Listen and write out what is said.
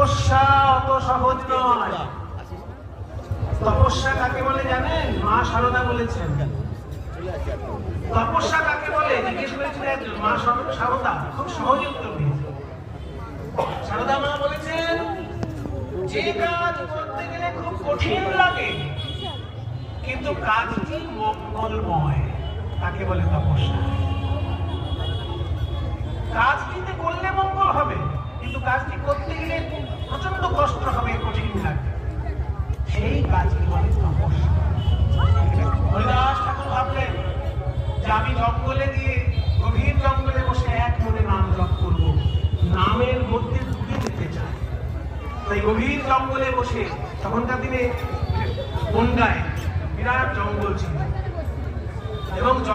তপস্যা অত সহজ নয়। তপস্যা কাকে বলে জানেন? মা শারদা বলেছেন। তপস্যা কাকে বলে জিজ্ঞেস করেছিলেন মা শারদা, খুব সহজ উত্তর দিয়েছে। শারদা মা বলেছেন, যে কাজ করতে গেলে খুব কঠিন লাগে কিন্তু কাজটি মঙ্গলময়, তাকে বলে তপস্যা। কাজটিতে করলে মঙ্গল হবে কিন্তু কাজটি করতে গেলে প্রচন্ড কষ্ট হবে, কঠিন লাগবে, সেই কাজটি বলে তপস্যা। হরিদাস ঠাকুর ভাবলেন যে আমি জঙ্গলে গিয়ে গভীর জঙ্গলে বসে এক মনে নাম জপ করবো, নামের মধ্যে ডুবে যেতে চাই। তাই গভীর জঙ্গলে বসে, তখনকার দিনে বনগায় বিরাট জঙ্গল ছিল এবং